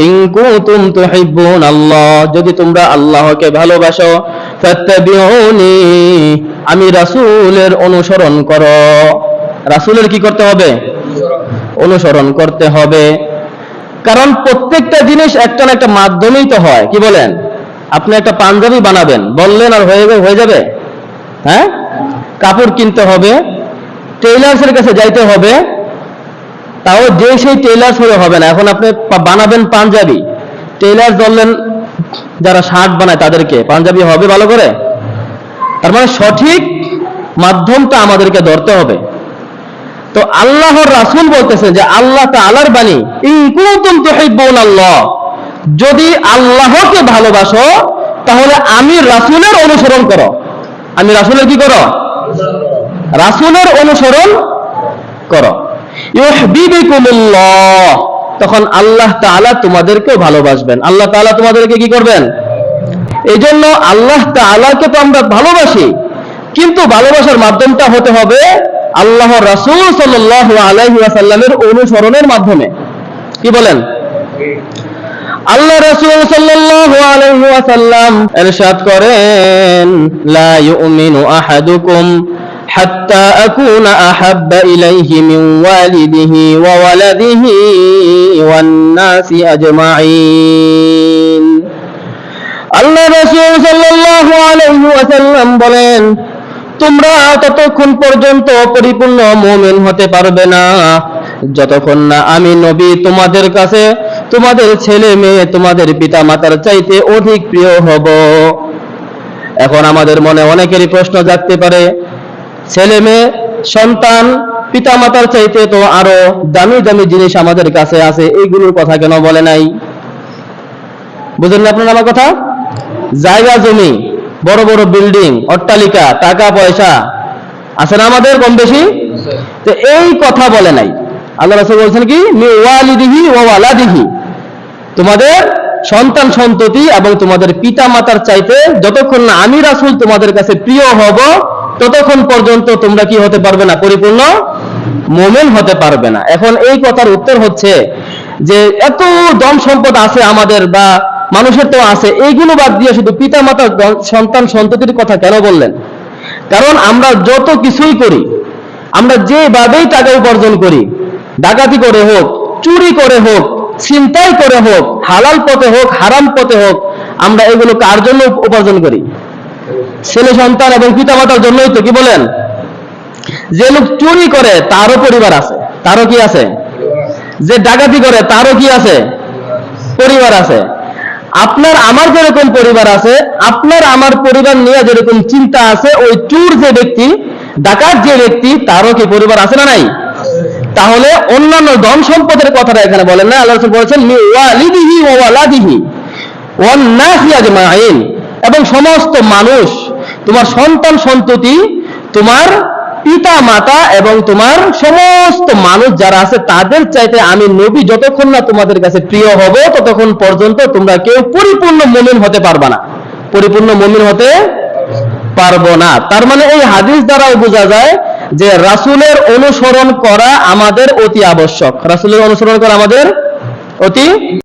In কুনতুম তুহিব্বুনাল্লাহ, যদি তোমরা আল্লাহকে ভালোবাসো, ফাত্তাবিউনি, আমি রাসূলের অনুসরণ করো। রাসূলের কি করতে হবে? অনুসরণ করতে হবে। কারণ প্রত্যেকটা জিনিস একটা না একটা মাধ্যমেই তো হয়। কি বলেন? আপনি একটা পাঞ্জাবি বানাবেন, বললেন আর হয়ে যাবে? হ্যাঁ, কাপড় কিনতে হবে, টেইলার্সের কাছে যাইতে হবে, তাও যে সেই টেইলার্স হয়ে হবে না। এখন আপনি বানাবেন পাঞ্জাবি, টেইলার্স বললেন যারা শার্ট বানায় তাদেরকে, পাঞ্জাবি হবে ভালো করে? তার মানে সঠিক মাধ্যমটা আমাদেরকে ধরতে হবে। তো আল্লাহর রাসূল বলতেছেন যে আল্লাহ তাআলার বাণী, ইন কুনতুম তুহিব্বুনাল্লাহ, যদি আল্লাহকে ভালোবাসো তাহলে আমি রাসূলের অনুসরণ করো। আমি রাসূলের কি করো? রাসূলের অনুসরণ করো। ইউহিব্বুকুমুল্লাহ, তখন আল্লাহ তাআলা তোমাদেরকে ভালোবাসবেন। আল্লাহ তাআলা তোমাদেরকে কি করবেন? এইজন্য আল্লাহ তাআলাকে তো আমরা ভালোবাসি, কিন্তু ভালোবাসার মাধ্যমটা হতে হবে আল্লাহর রাসূল সাল্লাল্লাহু আলাইহি ওয়াসাল্লামের অনুসরণের মাধ্যমে। কি বলেন? আল্লাহ রাসূল সাল্লাল্লাহু আলাইহি ওয়াসাল্লাম ইরশাদ করেন, লা ইউমিনু আহাদুকুম হাত্তা আকুনা আহাব্বা ইলাইহি মিন ওয়ালিদিহি ওয়া ওয়ালাদিহি ওয়ান নাসি আজমাইন। আল্লাহ রাসূল সাল্লাল্লাহু আলাইহি ওয়াসাল্লাম বলেন, তোমরা ততক্ষণ পর্যন্ত পরিপূর্ণ মুমিন হতে পারবে না যতক্ষণ না আমি নবী তোমাদের কাছে তোমাদের ছেলে মেয়ে তোমাদের পিতা মাতার চাইতে অধিক প্রিয় হব। এখন আমাদের মনে অনেকেরই প্রশ্ন জাগতে পারে, ছেলে মেয়ে সন্তান পিতা মাতার চাইতে তো আরো দামি দামি জিনিস আমাদের কাছে আছে, এইগুলোর কথা কেন বলে নাই? বুঝলেন না আপনারা আমার কথা? জায়গা জমি, বড় বড় বিল্ডিং, অট্টালিকা, টাকা পয়সা আছে না আমাদের কম বেশি? তো এই কথা বলে নাই। আল্লাহ রাসূল বলছেন কি, মিন ওয়ালিদিহি ওয়া ওয়ালাদিহি, তোমাদের সন্তান সন্ততি এবং তোমাদের পিতা মাতার চাইতে যতক্ষণ না আমি রাসূল তোমাদের কাছে প্রিয় হব ততক্ষণ পর্যন্ত তোমরা কি হতে পারবে না? পরিপূর্ণ মুমিন হতে পারবে না। এখন এই কথার উত্তর হচ্ছে যে এত ধন সম্পদ আছে আমাদের বা মানুষের তো আছে, এইগুলো বাদ দিয়ে শুধু পিতা মাতা সন্তান সন্ততির কথা কেন বললেন? কারণ আমরা যত কিছুই করি, আমরা যেভাবেই টাকা উপার্জন করি, ডাকাতি করে হোক, চুরি করে হোক, ছিনতাই করে হোক, হালাল পথে হোক, হারাম পথে হোক, আমরা এগুলো কার জন্য উপার্জন করি? ছেলে সন্তান এবং পিতা মাতার জন্যই তো। কি বলেন? যে লোক চুরি করে তারও পরিবার আছে, তারও কি আছে? যে ডাকাতি করে তারও কি আছে? পরিবার আছে। আপনার আমার যেরকম পরিবার আছে, আপনার আমার পরিবার নিয়ে যেরকম চিন্তা আছে, ওই চোর যে ব্যক্তি, ডাকাত যে ব্যক্তি, তারও কি পরিবার আছে না নাই? তাহলে অন্যান্য ধন সম্পদের কথাটা এখানে বলেন না। আল্লাহ রাসূল বলেছেন মিন ওয়ালিদিহি ওয়া ওয়ালাদিহি ওয়ান নাসি আজমাইন, এবং সমস্ত মানুষ, তোমার সন্তান সন্ততি, তোমার পিতা মাতা এবং তোমার সমস্ত মানুষ যারা আছে তাদের চাইতে আমি নবী যতক্ষণ না তোমাদের কাছে প্রিয় হব ততক্ষণ পর্যন্ত তোমরা কেউ পরিপূর্ণ মুমিন হতে পারবে না, পরিপূর্ণ মুমিন হতে পারবো না। তার মানে এই হাদিস দ্বারাও বোঝা যায় যে রাসূলের অনুসরণ করা আমাদের অতি আবশ্যক। রাসূলের অনুসরণ করা আমাদের অতি